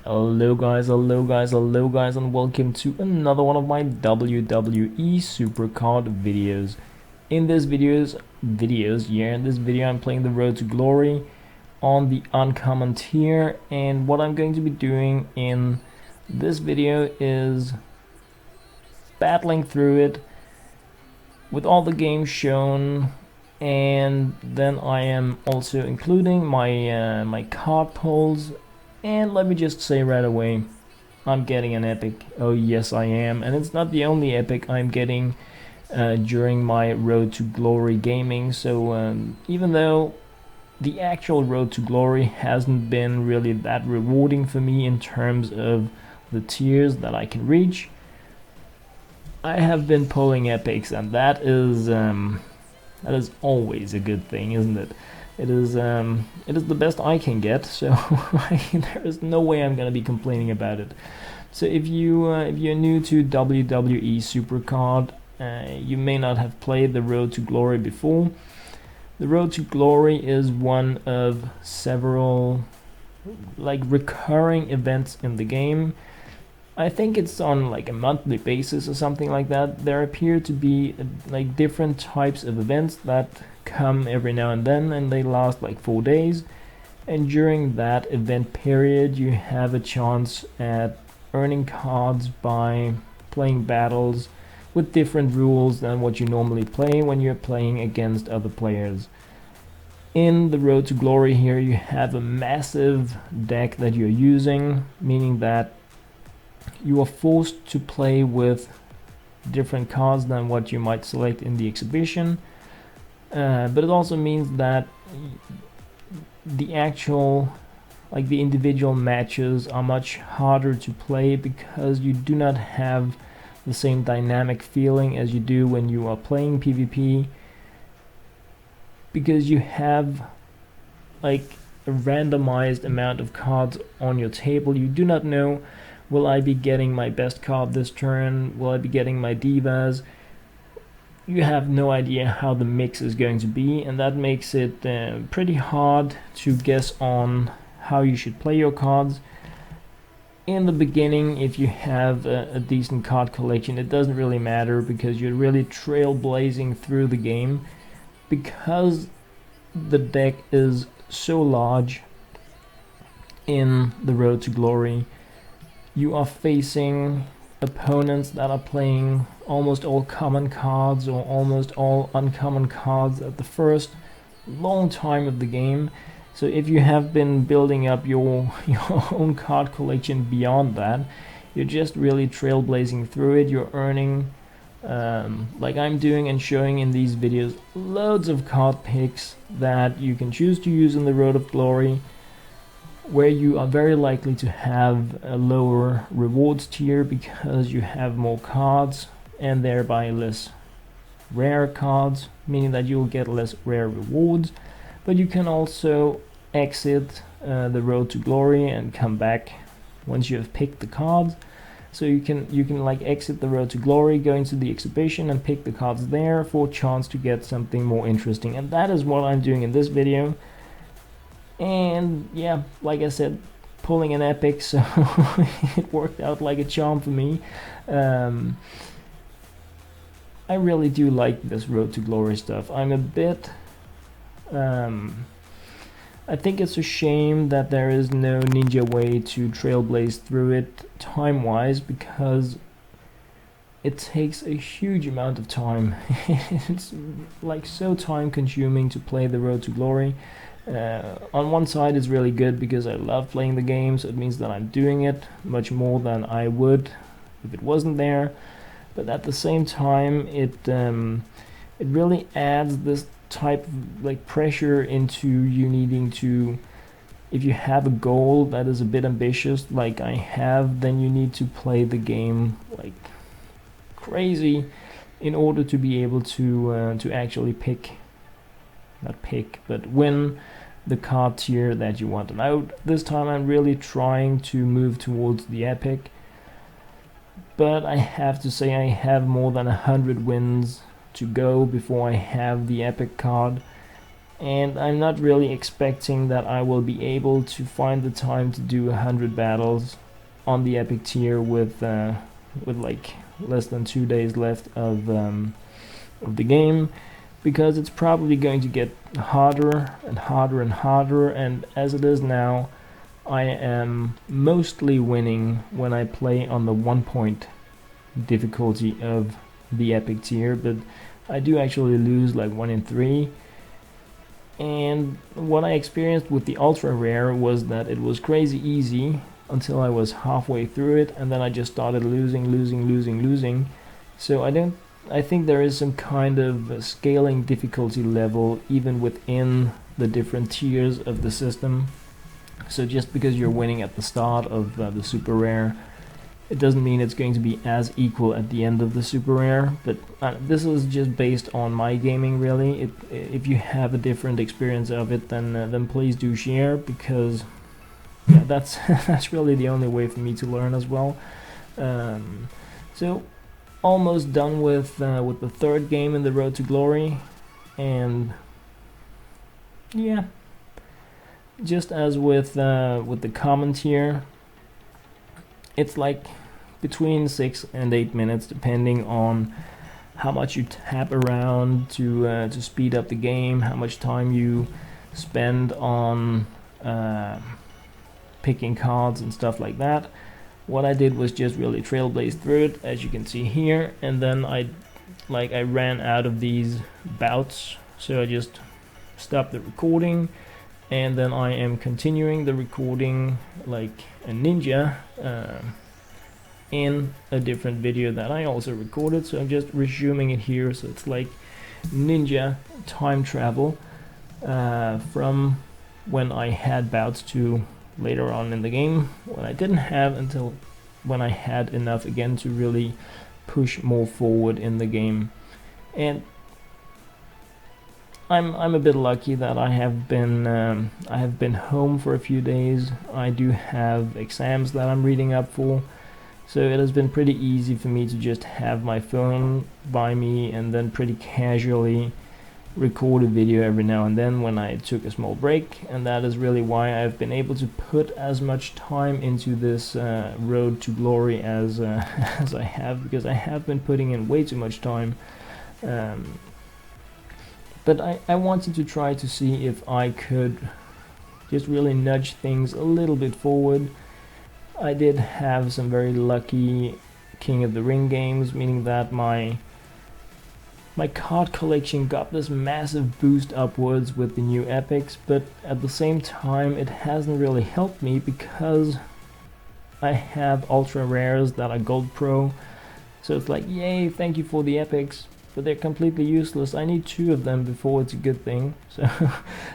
Hello guys, and welcome to another one of my WWE Supercard videos. In this in this video I'm playing the Road to Glory on the uncommon tier, and what I'm going to be doing in this video is battling through it with all the games shown, and then I am also including my card pulls. And let me just say right away, I'm getting an epic. Oh yes, I am. And it's not the only epic I'm getting during my Road to Glory gaming. So even though the actual Road to Glory hasn't been really that rewarding for me in terms of the tiers that I can reach, I have been pulling epics, and that is always a good thing, isn't it? It is the best I can get, so there is no way I'm gonna be complaining about it. So if you're new to WWE Supercard, you may not have played the Road to Glory before. The Road to Glory is one of several recurring events in the game. I think it's on a monthly basis or something like that. There appear to be different types of events that come every now and then, and they last 4 days. And during that event period, you have a chance at earning cards by playing battles with different rules than what you normally play when you're playing against other players. In the Road to Glory here, you have a massive deck that you're using, meaning that you are forced to play with different cards than what you might select in the exhibition, but it also means that the actual the individual matches are much harder to play because you do not have the same dynamic feeling as you do when you are playing PvP, because you have a randomized amount of cards on your table. You do not know, will I be getting my best card this turn? Will I be getting my divas? You have no idea how the mix is going to be, and that makes it pretty hard to guess on how you should play your cards. In the beginning, if you have a decent card collection, it doesn't really matter because you're really trailblazing through the game, because the deck is so large in the Road to Glory. You are facing opponents that are playing almost all common cards or almost all uncommon cards at the first long time of the game. So if you have been building up your own card collection beyond that, you're just really trailblazing through it. You're earning, like I'm doing and showing in these videos, loads of card picks that you can choose to use in the Road of Glory, where you are very likely to have a lower rewards tier because you have more cards and thereby less rare cards, meaning that you'll get less rare rewards. But you can also exit the Road to Glory and come back once you have picked the cards. So you can exit the Road to Glory, go into the exhibition and pick the cards there for a chance to get something more interesting. And that is what I'm doing in this video. And yeah, like I said, pulling an epic, so it worked out like a charm for me. I really do like this Road to Glory stuff. I'm a bit I think it's a shame that there is no ninja way to trailblaze through it time-wise, because it takes a huge amount of time. It's so time-consuming to play the Road to Glory. On one side it's really good because I love playing the game, so it means that I'm doing it much more than I would if it wasn't there. But at the same time, it really adds this type of pressure into you needing to, if you have a goal that is a bit ambitious like I have, then you need to play the game crazy in order to be able to actually win the card tier that you want. And this time I'm really trying to move towards the epic, but I have to say I have more than 100 wins to go before I have the epic card. and I'm not really expecting that I will be able to find the time to do 100 battles on the epic tier with like less than 2 days left of the game, because it's probably going to get harder and harder and harder, and as it is now, I am mostly winning when I play on the 1 point difficulty of the epic tier, but I do actually lose like 1 in 3. And what I experienced with the ultra rare was that it was crazy easy until I was halfway through it, and then I just started losing. So I think there is some kind of scaling difficulty level even within the different tiers of the system. So just because you're winning at the start of the super rare, it doesn't mean it's going to be as equal at the end of the super rare. But this is just based on my gaming, really. If you have a different experience of it, then please do share, because yeah, that's that's really the only way for me to learn as well. So almost done with the third game in the Road to Glory, and yeah, just as with the common tier, it's like between 6 and 8 minutes, depending on how much you tap around to speed up the game, how much time you spend on picking cards and stuff like that. What I did was just really trailblaze through it, as you can see here, and then I ran out of these bouts, so I just stopped the recording, and then I am continuing the recording like a ninja in a different video that I also recorded. So I'm just resuming it here, so it's like ninja time travel from when I had bouts to later on in the game, when I didn't have, until when I had enough again to really push more forward in the game. And I'm a bit lucky that I have been home for a few days. I do have exams that I'm reading up for, so it has been pretty easy for me to just have my phone by me and then pretty casually record a video every now and then when I took a small break. And that is really why I've been able to put as much time into this Road to Glory as as I have, because I have been putting in way too much time. But I wanted to try to see if I could just really nudge things a little bit forward. I did have some very lucky King of the Ring games, meaning that my card collection got this massive boost upwards with the new epics, but at the same time it hasn't really helped me, because I have ultra rares that are gold pro. So it's like, yay, thank you for the epics, but they're completely useless. I need 2 of them before it's a good thing. So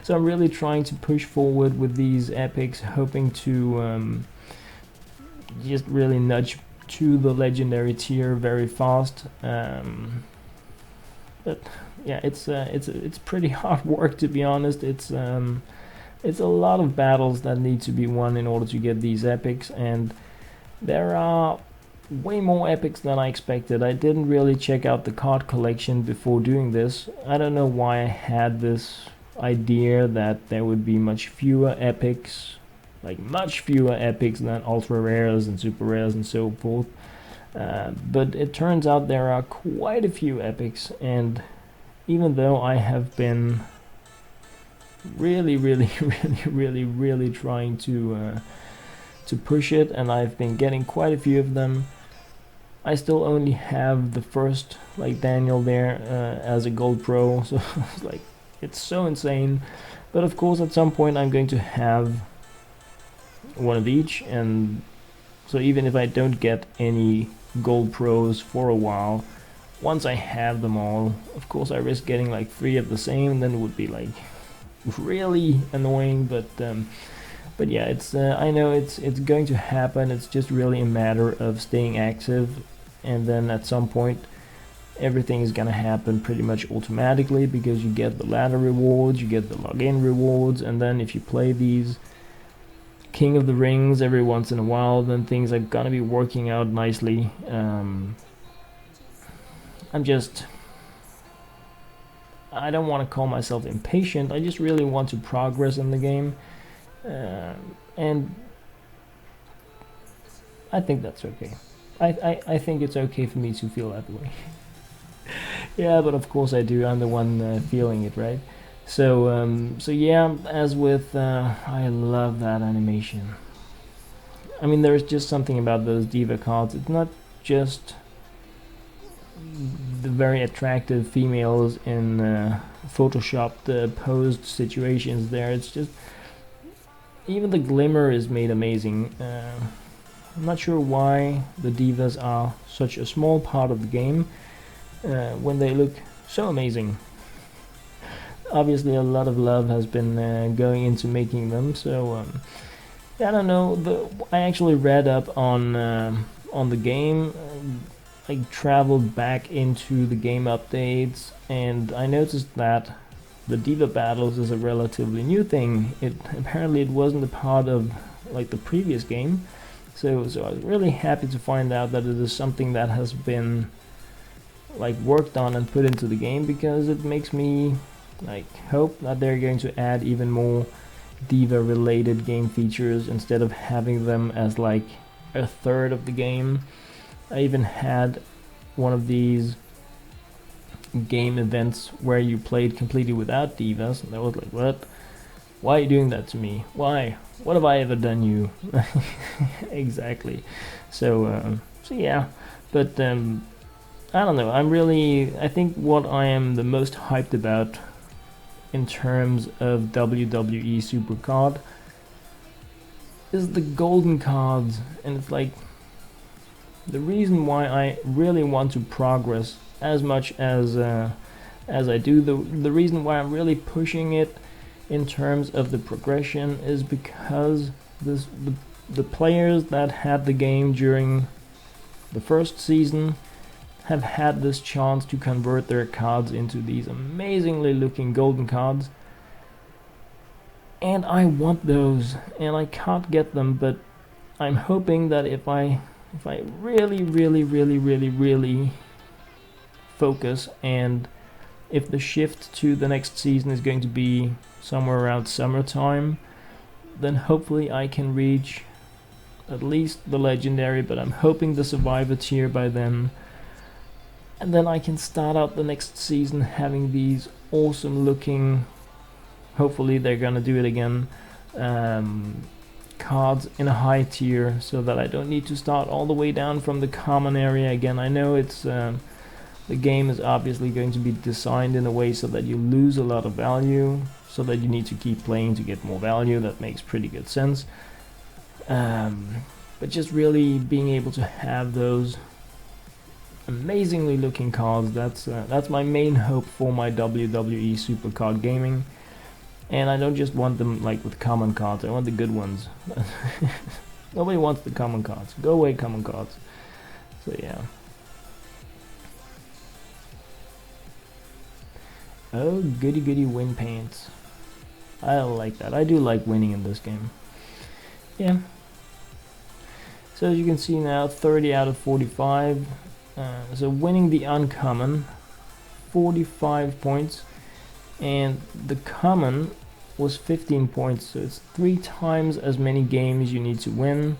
I'm really trying to push forward with these epics, hoping to just really nudge to the legendary tier very fast. But yeah, it's pretty hard work, to be honest. It's a lot of battles that need to be won in order to get these epics, and there are way more epics than I expected. I didn't really check out the card collection before doing this. I don't know why I had this idea that there would be much fewer epics, like much fewer epics than ultra rares and super rares and so forth. But it turns out there are quite a few epics, and even though I have been really trying to push it, and I've been getting quite a few of them, I still only have the first, like Daniel there, as a gold pro. So it's like, it's so insane. But of course at some point I'm going to have one of each, and so even if I don't get any gold pros for a while, once I have them all, of course I risk getting like 3 of the same, and then it would be like really annoying. But yeah, it's I know it's going to happen. It's just really a matter of staying active, and then at some point everything is gonna happen pretty much automatically, because you get the ladder rewards, you get the login rewards, and then if you play these King of the Rings every once in a while, then things are gonna be working out nicely. I don't want to call myself impatient. I just really want to progress in the game, and I think that's okay. I think it's okay for me to feel that way. Yeah, but of course I do. I'm the one feeling it, right? So yeah. As with, I love that animation. I mean, there's just something about those diva cards. It's not just the very attractive females in photoshopped posed situations there. It's just even the glimmer is made amazing. I'm not sure why the divas are such a small part of the game when they look so amazing. Obviously, a lot of love has been going into making them. So I don't know. I actually read up on the game. I traveled back into the game updates, and I noticed that the diva battles is a relatively new thing. Apparently it wasn't a part of like the previous game, so I was really happy to find out that it is something that has been like worked on and put into the game, because it makes me like hope that they're going to add even more diva related game features instead of having them as like a third of the game. I even had one of these game events where you played completely without divas, and I was like, what? Why are you doing that to me? Why? What have I ever done you? Exactly. So yeah, but I don't know. I think what I am the most hyped about in terms of WWE Supercard is the golden cards, and it's like the reason why I really want to progress as much as I do. The reason why I'm really pushing it in terms of the progression is because the players that had the game during the first season have had this chance to convert their cards into these amazingly looking golden cards, and I want those, and I can't get them. But I'm hoping that if I really focus, and if the shift to the next season is going to be somewhere around summertime, then hopefully I can reach at least the legendary, but I'm hoping the survivor tier by then. And then I can start out the next season having these awesome looking, hopefully they're gonna do it again, cards in a high tier, so that I don't need to start all the way down from the common area again. I know it's the game is obviously going to be designed in a way so that you lose a lot of value, so that you need to keep playing to get more value. That makes pretty good sense. But just really being able to have those amazingly looking cards, that's my main hope for my WWE Supercard gaming. And I don't just want them like with common cards, I want the good ones. Nobody wants the common cards. Go away, common cards. So yeah. Oh, goody goody win paints. I like that. I do like winning in this game. Yeah. So as you can see now, 30 out of 45. So winning the uncommon, 45 points. And the common was 15 points, so it's 3 times as many games you need to win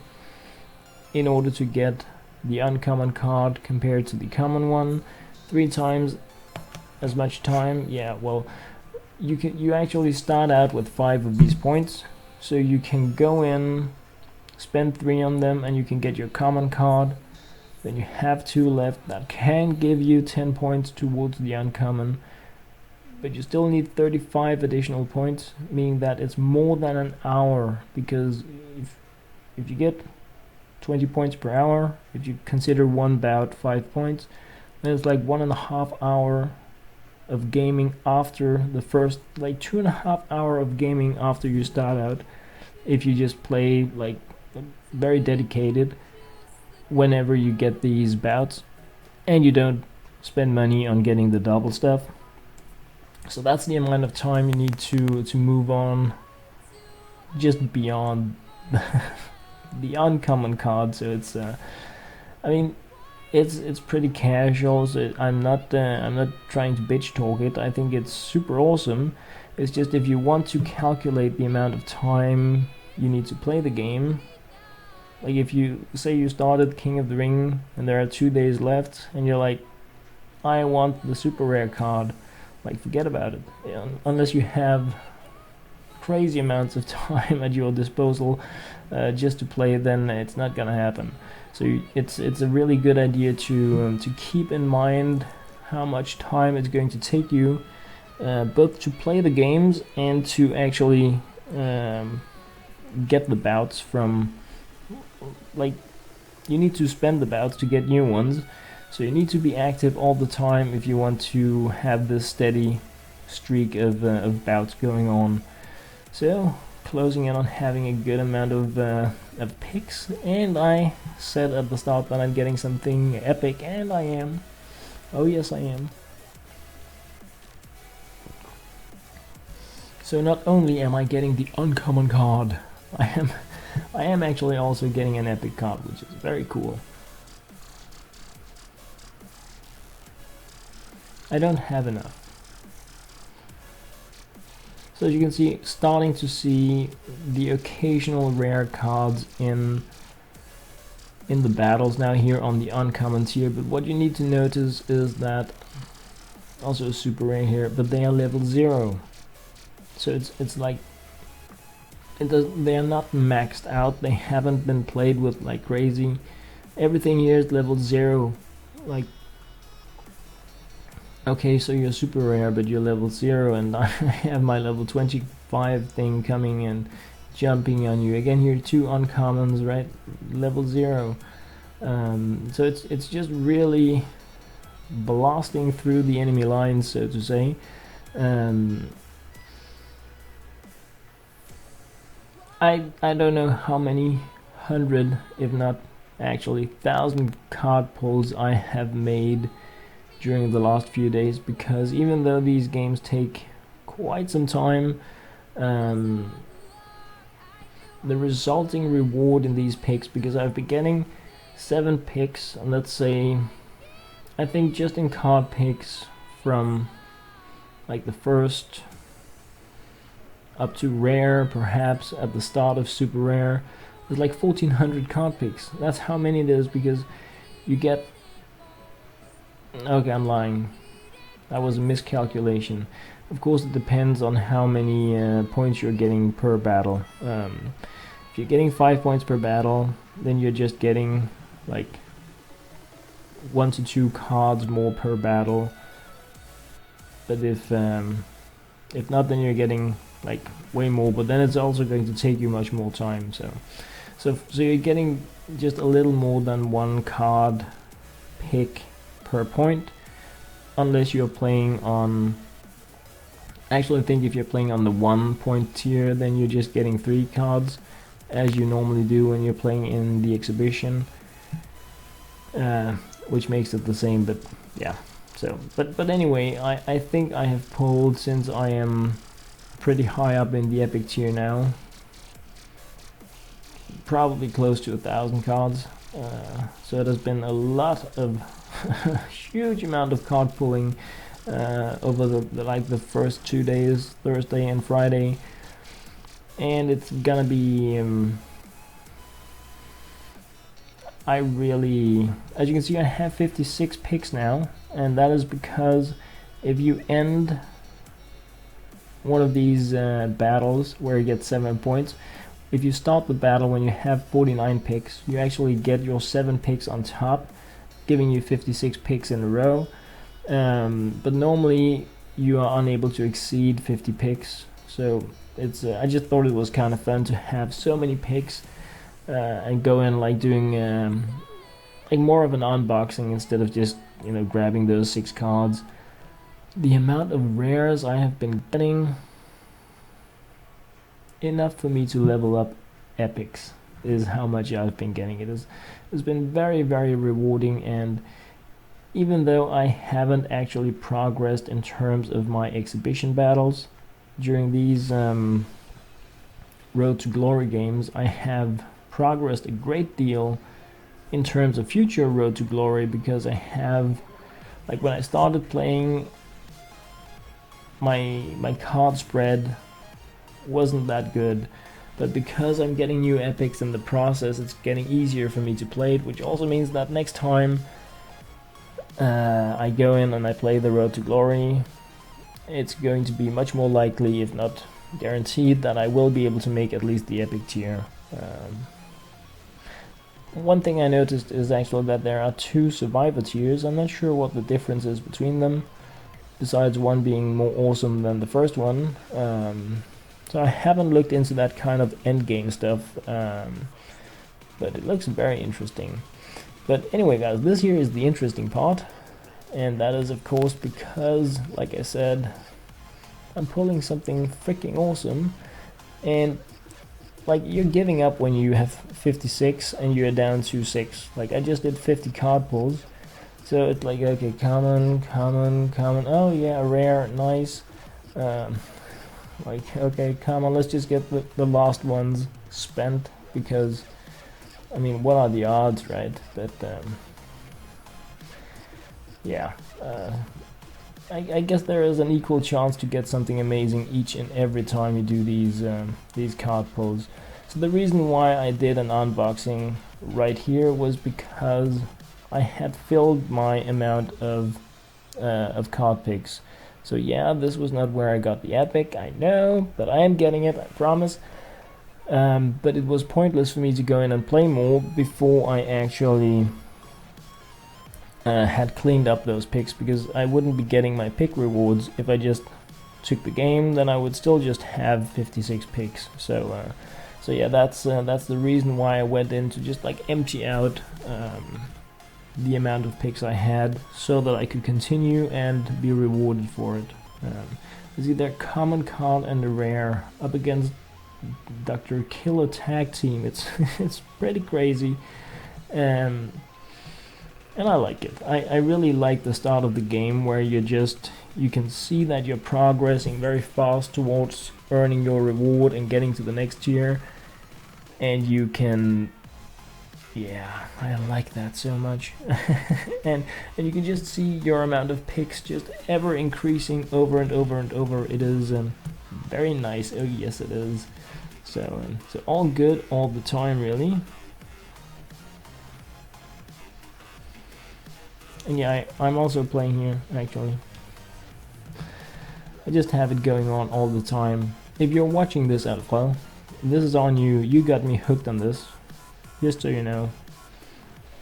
in order to get the uncommon card compared to the common one. 3 times as much time. Yeah, well, you actually start out with 5 of these points, so you can go in, spend 3 on them, and you can get your common card. Then you have 2 left that can give you 10 points towards the uncommon. But you still need 35 additional points, meaning that it's more than an hour, because if you get 20 points per hour, if you consider one bout 5 points, then it's like 1.5 hour of gaming after the first, like 2.5 hour of gaming after you start out, if you just play like very dedicated whenever you get these bouts, and you don't spend money on getting the double stuff. So that's the amount of time you need to move on just beyond the uncommon card. So it's I mean, it's pretty casual. So I'm not trying to bitch talk it. I think it's super awesome. It's just if you want to calculate the amount of time you need to play the game, like if you say you started King of the Ring and there are 2 days left, and you're like, I want the super rare card, like forget about it. Unless you have crazy amounts of time at your disposal just to play, then it's not gonna happen. So it's a really good idea to keep in mind how much time it's going to take you, both to play the games and to actually get the bouts from, like, you need to spend the bouts to get new ones. So you need to be active all the time if you want to have this steady streak of bouts going on. So closing in on having a good amount of picks, and I said at the start that I'm getting something epic, and I am. Oh yes, I am. So not only am I getting the uncommon card, I am actually also getting an epic card, which is very cool. I don't have enough. So as you can see, starting to see the occasional rare cards in the battles now here on the uncommon tier, but what you need to notice is that also super rare here, but they are level 0. So it's like they are not maxed out, they haven't been played with like crazy. Everything here is level 0. Like, okay, so you're super rare, but you're level 0, and I have my level 25 thing coming and jumping on you. Again, here 2 uncommons, right? Level 0. So it's just really blasting through the enemy lines, so to say. I don't know how many hundred, if not actually 1,000 card pulls I have made during the last few days, because even though these games take quite some time, the resulting reward in these picks, because I've been getting 7 picks, and let's say, I think just in card picks from like the first up to rare, perhaps at the start of super rare, there's like 1,400 card picks. That's how many it is, because you get, okay, I'm lying, that was a miscalculation. Of course it depends on how many points you're getting per battle. If you're getting 5 points per battle, then you're just getting like 1 to 2 cards more per battle. But if not, then you're getting like way more, but then it's also going to take you much more time. So you're getting just a little more than 1 card pick per point, unless you're playing on, actually I think if you're playing on the 1 point tier, then you're just getting 3 cards, as you normally do when you're playing in the exhibition, which makes it the same, but yeah. So but anyway, I think I have pulled, since I am pretty high up in the epic tier now, probably close to 1,000 cards. So it has been a lot of huge amount of card pulling over the first 2 days, Thursday and Friday, and it's gonna be I really, as you can see, I have 56 picks now, and that is because if you end one of these battles where you get 7 points, if you start the battle when you have 49 picks, you actually get your 7 picks on top, giving you 56 picks in a row. But normally you are unable to exceed 50 picks, so it's I just thought it was kind of fun to have so many picks and go in like doing like more of an unboxing instead of just, you know, grabbing those 6 cards. The amount of rares I have been getting, enough for me to level up epics, is how much I've been getting. It's been very, very rewarding, and even though I haven't actually progressed in terms of my exhibition battles during these Road to Glory games, I have progressed a great deal in terms of future Road to Glory, because I have, like, when I started playing, my card spread wasn't that good, but because I'm getting new epics in the process, it's getting easier for me to play it, which also means that next time I go in and I play the Road to Glory, it's going to be much more likely, if not guaranteed, that I will be able to make at least the epic tier. One thing I noticed is actually that there are 2 survivor tiers. I'm not sure what the difference is between them, besides one being more awesome than the first one. So I haven't looked into that kind of endgame stuff, but it looks very interesting. But anyway, guys, this here is the interesting part, and that is of course because, like I said, I'm pulling something freaking awesome, and like, you're giving up when you have 56 and you're down to 6. Like, I just did 50 card pulls, so it's like, okay, common, oh yeah, rare, nice. Like, okay, come on, let's just get the last ones spent, because, I mean, what are the odds, right? But, yeah, I guess there is an equal chance to get something amazing each and every time you do these card pulls. So the reason why I did an unboxing right here was because I had filled my amount of card picks. So yeah, this was not where I got the epic, I know, but I am getting it, I promise. But it was pointless for me to go in and play more before I actually had cleaned up those picks, because I wouldn't be getting my pick rewards if I just took the game. Then I would still just have 56 picks. So yeah, that's the reason why I went in to just like empty out the amount of picks I had, so that I could continue and be rewarded for it. It's either common card and a rare up against Dr. Killer Tag Team. It's it's pretty crazy, and I like it. I really like the start of the game, where you can see that you're progressing very fast towards earning your reward and getting to the next tier, and you can, yeah, I like that so much. and you can just see your amount of picks just ever increasing over and over and over. It is very nice. Oh yes, it is. So all good all the time, really. And yeah, I'm also playing here, actually. I just have it going on all the time. If you're watching this out, well, this is on you. You got me hooked on this. Just so you know.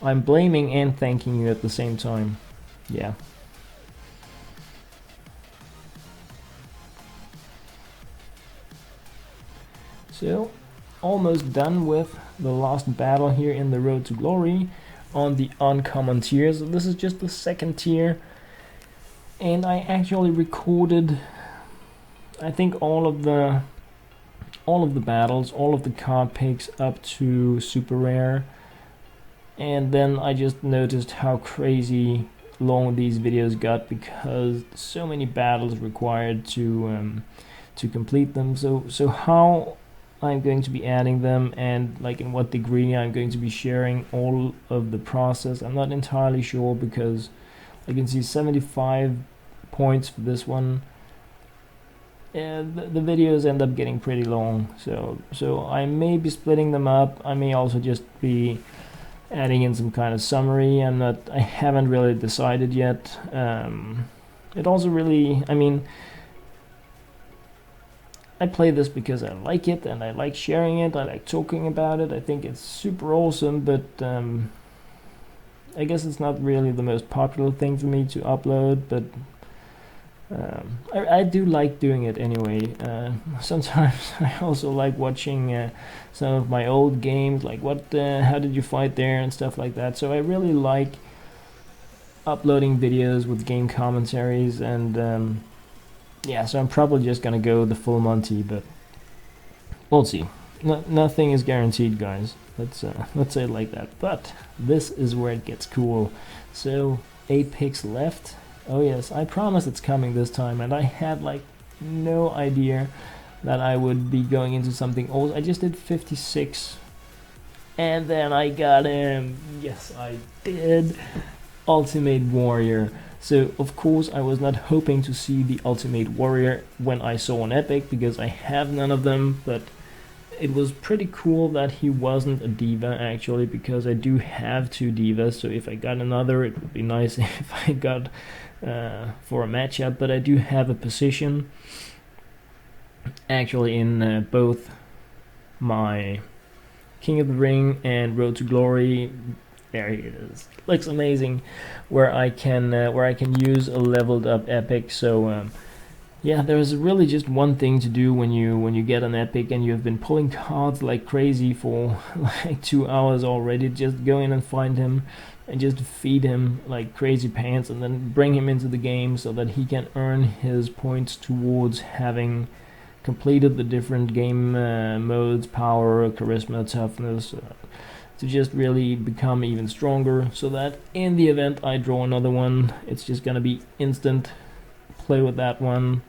I'm blaming and thanking you at the same time. Yeah. So, almost done with the last battle here in the Road to Glory on the uncommon tiers. This is just the second tier, and I actually recorded, I think, all of the battles, all of the card picks up to super rare, and then I just noticed how crazy long these videos got, because so many battles required to complete them. So how I'm going to be adding them, and like in what degree I'm going to be sharing all of the process, I'm not entirely sure, because I can see 75 points for this one. The videos end up getting pretty long, so I may be splitting them up. I may also just be adding in some kind of summary. I haven't really decided yet. It also really, I mean, I play this because I like it, and I like sharing it, I like talking about it. I think it's super awesome, but I guess it's not really the most popular thing for me to upload, but I do like doing it anyway. Sometimes I also like watching some of my old games, like how did you fight there and stuff like that. So I really like uploading videos with game commentaries, and yeah, so I'm probably just gonna go the full Monty, but we'll see. Nothing is guaranteed, guys. Let's say it like that. But this is where it gets cool. So 8 picks left. Oh yes, I promise it's coming this time, and I had like no idea that I would be going into something old. I just did 56 And then I got him. Yes, I did. Ultimate Warrior. So of course I was not hoping to see the Ultimate Warrior when I saw an epic, because I have none of them, but it was pretty cool that he wasn't a diva actually, because I do have 2 divas, so if I got another it would be nice if I got for a matchup, but I do have a position actually in both my King of the Ring and Road to Glory. There he is. Looks amazing. Where I can use a leveled up epic. So yeah, there's really just one thing to do when you get an epic and you've been pulling cards like crazy for like 2 hours already. Just go in and find him and just feed him like crazy pants, and then bring him into the game so that he can earn his points towards having completed the different game modes: power, charisma, toughness, to just really become even stronger, so that in the event I draw another one, it's just gonna be instant play with that one,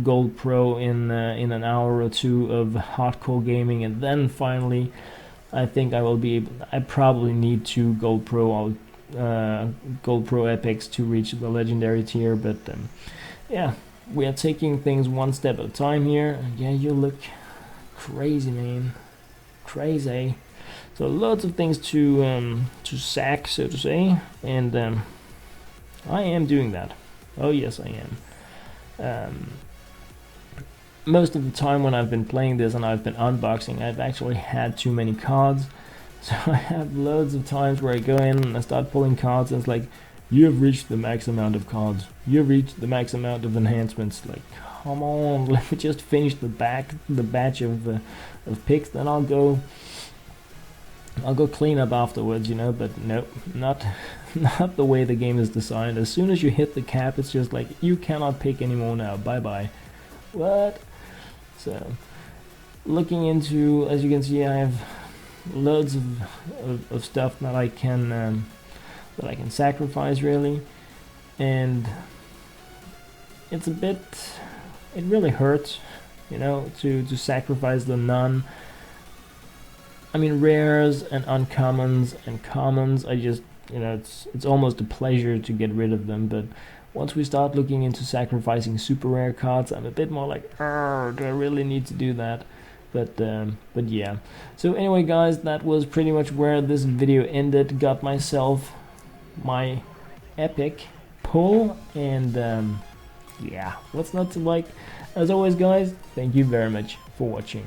gold pro in an hour or 2 of hardcore gaming, and then finally I think I will be able. I probably need 2 gold pro epics to reach the legendary tier, but yeah, we are taking things one step at a time here. Yeah, you look crazy, man, crazy. So lots of things to sack, so to say, and I am doing that. Oh yes, I am. Most of the time when I've been playing this and I've been unboxing, I've actually had too many cards. So I have loads of times where I go in and I start pulling cards and it's like, you have reached the max amount of cards. You have reached the max amount of enhancements. Like, come on, let me just finish the batch of picks, then I'll go clean up afterwards, you know. But no, not the way the game is designed. As soon as you hit the cap, it's just like, you cannot pick anymore now. Bye bye. What? So, looking into, as you can see, I have loads of stuff that I can sacrifice really, and it's a bit. It really hurts, you know, to sacrifice the none. I mean, rares and uncommons and commons, I just, you know, it's almost a pleasure to get rid of them. But once we start looking into sacrificing super rare cards, I'm a bit more like, do I really need to do that? But yeah. So anyway, guys, that was pretty much where this video ended. Got myself my epic pull, and yeah, what's not to like? As always, guys, thank you very much for watching.